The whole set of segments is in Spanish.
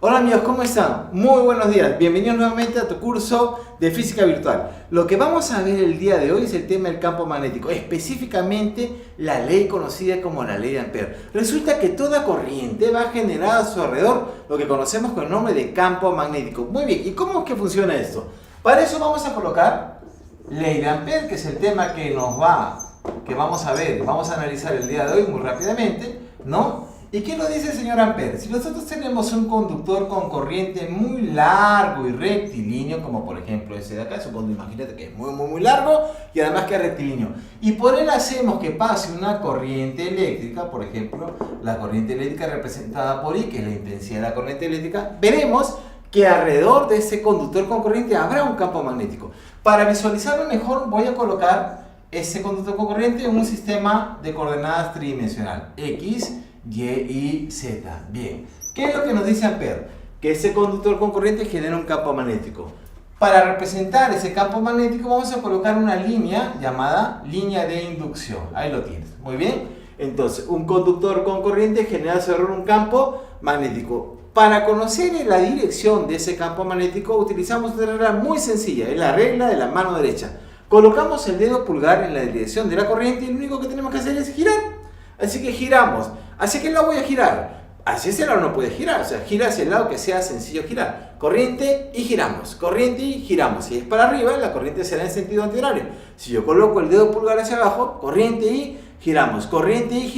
Hola amigos, ¿cómo están? Muy buenos días, bienvenidos nuevamente a tu curso de física virtual. Lo que vamos a ver el día de hoy es el tema del campo magnético, específicamente la ley conocida como la ley de Ampère. Resulta que toda corriente va a generar a su alrededor lo que conocemos con el nombre de campo magnético. Muy bien, ¿y cómo es que funciona esto? Para eso vamos a colocar ley de Ampère, que es el tema que vamos a ver, vamos a analizar el día de hoy muy rápidamente, ¿no? ¿Y qué nos dice el señor Ampère? Si nosotros tenemos un conductor con corriente muy largo y rectilíneo, como por ejemplo ese de acá, supongo, imagínate que es muy largo y además que es rectilíneo, y por él hacemos que pase una corriente eléctrica, por ejemplo, la corriente eléctrica representada por I, que es la intensidad de la corriente eléctrica, veremos que alrededor de ese conductor con corriente habrá un campo magnético. Para visualizarlo mejor voy a colocar ese conductor con corriente en un sistema de coordenadas tridimensional, X, Y y Z. Bien, ¿qué es lo que nos dice Ampère? Que ese conductor con corriente genera un campo magnético. Para representar ese campo magnético vamos a colocar una línea llamada línea de inducción. Ahí lo tienes, muy bien. Entonces, un conductor con corriente genera alrededor un campo magnético. Para conocer la dirección de ese campo magnético utilizamos una regla muy sencilla, es la regla de la mano derecha. Colocamos el dedo pulgar en la dirección de la corriente y lo único que tenemos que hacer es girar. Así que giramos. ¿Hacia qué lado voy a girar? Hacia ese lado no puede girar, o sea, gira hacia el lado que sea sencillo girar. Giramos. Corriente y giramos. Si es para arriba, la corriente será en sentido antihorario. Si yo coloco el dedo pulgar hacia abajo, corriente y giramos. Corriente y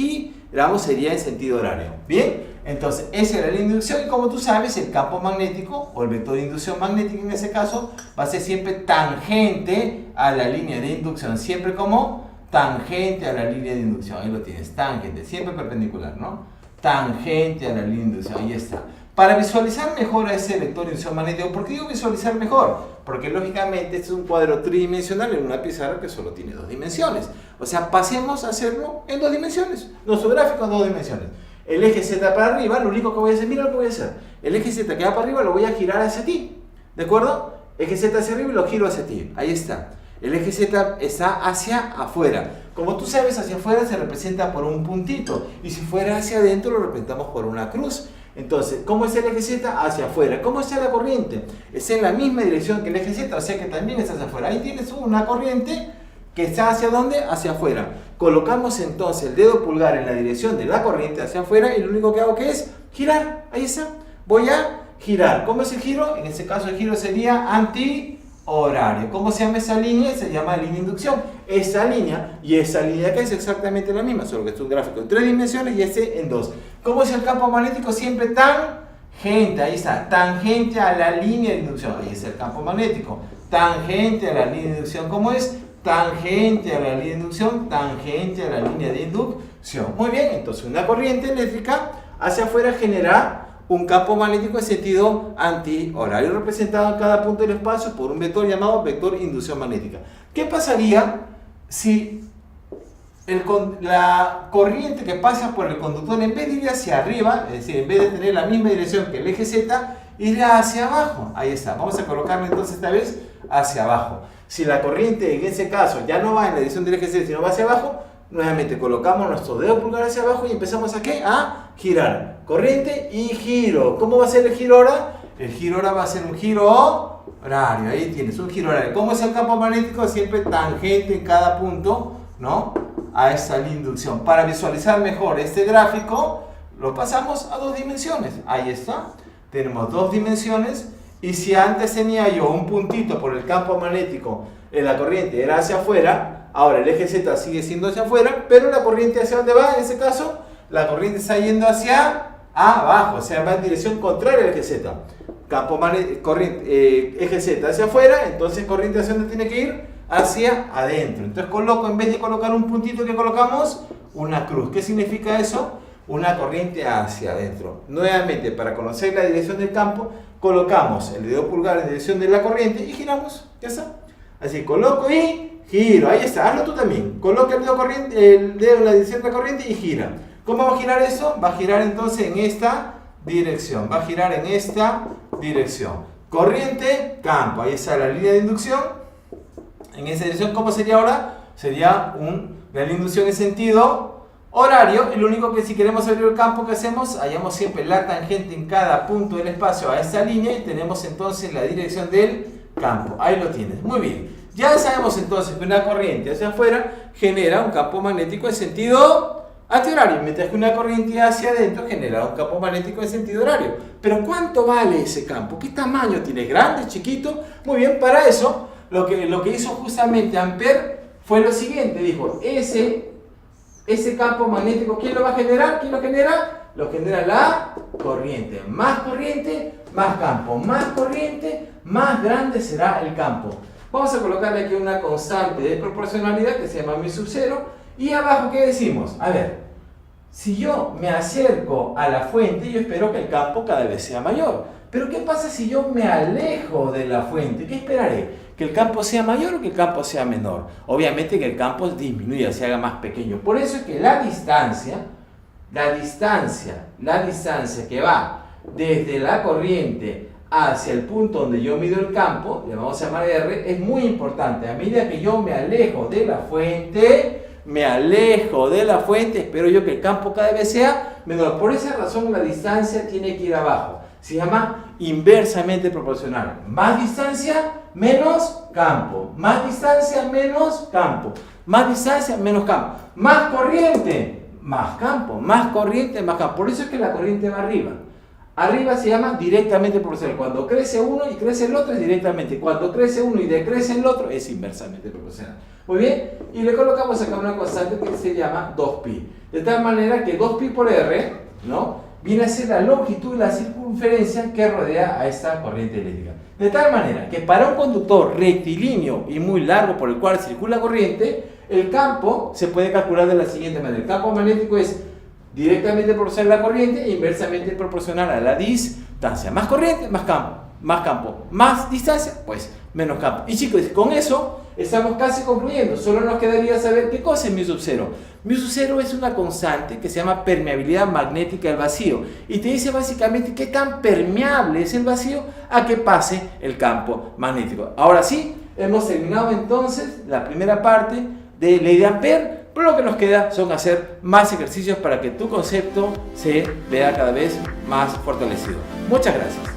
giramos sería en sentido horario. ¿Bien? Entonces, esa era la inducción y como tú sabes, el campo magnético, o el vector de inducción magnética en ese caso, va a ser siempre tangente a la línea de inducción. Siempre como tangente a la línea de inducción, ahí lo tienes, tangente, siempre perpendicular, ¿no? Tangente a la línea de inducción, ahí está. Para visualizar mejor a ese vector de inducción magnética, ¿por qué digo visualizar mejor? Porque lógicamente este es un cuadro tridimensional en una pizarra que solo tiene dos dimensiones. O sea, pasemos a hacerlo en dos dimensiones, nuestro gráfico en dos dimensiones. El eje Z para arriba, lo único que voy a hacer, mira lo que voy a hacer. El eje Z que va para arriba lo voy a girar hacia ti, ¿de acuerdo? Eje Z hacia arriba y lo giro hacia ti, ahí está. El eje Z está hacia afuera. Como tú sabes, hacia afuera se representa por un puntito. Y si fuera hacia adentro, lo representamos por una cruz. Entonces, ¿cómo es el eje Z? Hacia afuera. ¿Cómo está la corriente? Es en la misma dirección que el eje Z, o sea que también está hacia afuera. Ahí tienes una corriente que está hacia ¿dónde? Hacia afuera. Colocamos entonces el dedo pulgar en la dirección de la corriente hacia afuera y lo único que hago que es girar. Ahí está. Voy a girar. ¿Cómo es el giro? En este caso el giro sería antihorario. ¿Cómo se llama esa línea? Se llama línea de inducción. Esa línea y esa línea acá es exactamente la misma, solo que es un gráfico en 3 dimensiones y este en 2. ¿Cómo es el campo magnético? Siempre tangente, ahí está, tangente a la línea de inducción. Ahí es el campo magnético. Tangente a la línea de inducción. ¿Cómo es? Tangente a la línea de inducción, tangente a la línea de inducción. Muy bien, entonces una corriente eléctrica hacia afuera genera un campo magnético en sentido antihorario, representado en cada punto del espacio por un vector llamado vector inducción magnética. ¿Qué pasaría si la corriente que pasa por el conductor, en vez de ir hacia arriba, es decir, en vez de tener la misma dirección que el eje Z, irá hacia abajo? Ahí está, vamos a colocarlo entonces esta vez hacia abajo. Si la corriente en ese caso ya no va en la dirección del eje Z, sino va hacia abajo, nuevamente colocamos nuestro dedo pulgar hacia abajo y empezamos ¿a qué? A girar. Corriente y giro. ¿Cómo va a ser el giro ahora? El giro ahora va a ser un giro horario. Ahí tienes un giro horario. ¿Cómo es el campo magnético? Siempre tangente en cada punto, ¿no? A esta línea de inducción. Para visualizar mejor este gráfico, lo pasamos a dos dimensiones. Ahí está. Tenemos dos dimensiones. Y si antes tenía yo un puntito por el campo magnético en la corriente era hacia afuera, ahora el eje Z sigue siendo hacia afuera, pero la corriente ¿hacia dónde va? En ese caso, la corriente está yendo hacia abajo, o sea, va en dirección contraria al eje Z. Campo corriente, eje Z hacia afuera, entonces corriente ¿hacia dónde tiene que ir? Hacia adentro. Entonces coloco, en vez de colocar un puntito, que colocamos una cruz. ¿Qué significa eso? Una corriente hacia adentro. Nuevamente, para conocer la dirección del campo, colocamos el dedo pulgar en dirección de la corriente y giramos. Ya está. Así, coloco y giro. Ahí está. Hazlo tú también. Coloca el dedo en la dirección de la corriente y gira. ¿Cómo va a girar eso? Va a girar entonces en esta dirección. Va a girar en esta dirección. Corriente, campo. Ahí está la línea de inducción. En esa dirección, ¿cómo sería ahora? Sería la línea de inducción en sentido horario, y lo único que si queremos abrir el campo que hacemos, hallamos siempre la tangente en cada punto del espacio a esa línea y tenemos entonces la dirección del campo. Ahí lo tienes, muy bien. Ya sabemos entonces que una corriente hacia afuera genera un campo magnético en sentido antihorario, mientras que una corriente hacia adentro genera un campo magnético en sentido horario. Pero ¿cuánto vale ese campo? ¿Qué tamaño tiene? ¿Grande? ¿Chiquito? Muy bien, para eso lo que hizo justamente Ampère fue lo siguiente, dijo, ese campo magnético, ¿quién lo va a generar? ¿Quién lo genera? Lo genera la corriente. Más corriente, más campo. Más corriente, más grande será el campo. Vamos a colocarle aquí una constante de proporcionalidad que se llama mu sub 0. Y abajo, ¿qué decimos? A ver, si yo me acerco a la fuente, yo espero que el campo cada vez sea mayor. Pero ¿qué pasa si yo me alejo de la fuente? ¿Qué esperaré? ¿Que el campo sea mayor o que el campo sea menor? Obviamente que el campo disminuya, se haga más pequeño. Por eso es que la distancia que va desde la corriente hacia el punto donde yo mido el campo, le vamos a llamar R, es muy importante. A medida que yo me alejo de la fuente, espero yo que el campo cada vez sea menor. Por esa razón la distancia tiene que ir abajo. Se llama inversamente proporcional. Más distancia, menos campo. Más distancia, menos campo. Más distancia, menos campo. Más corriente, más campo. Más corriente, más campo. Por eso es que la corriente va arriba. Arriba se llama directamente proporcional. Cuando crece uno y crece el otro es directamente. Cuando crece uno y decrece el otro es inversamente proporcional. Muy bien. Y le colocamos acá una constante que se llama 2pi. De tal manera que 2pi por R, ¿no?, viene a ser la longitud y la circunferencia que rodea a esta corriente eléctrica. De tal manera que para un conductor rectilíneo y muy largo por el cual circula corriente, el campo se puede calcular de la siguiente manera. El campo magnético es directamente proporcional a la corriente e inversamente proporcional a la distancia. Más corriente, más campo. Más campo. Más distancia, pues menos campo. Y chicos, con eso estamos casi concluyendo. Solo nos quedaría saber qué cosa es mu sub 0. Mu sub 0 es una constante que se llama permeabilidad magnética del vacío y te dice básicamente qué tan permeable es el vacío a que pase el campo magnético. Ahora sí, hemos terminado entonces la primera parte de ley de Ampère, pero lo que nos queda son hacer más ejercicios para que tu concepto se vea cada vez más fortalecido. Muchas gracias.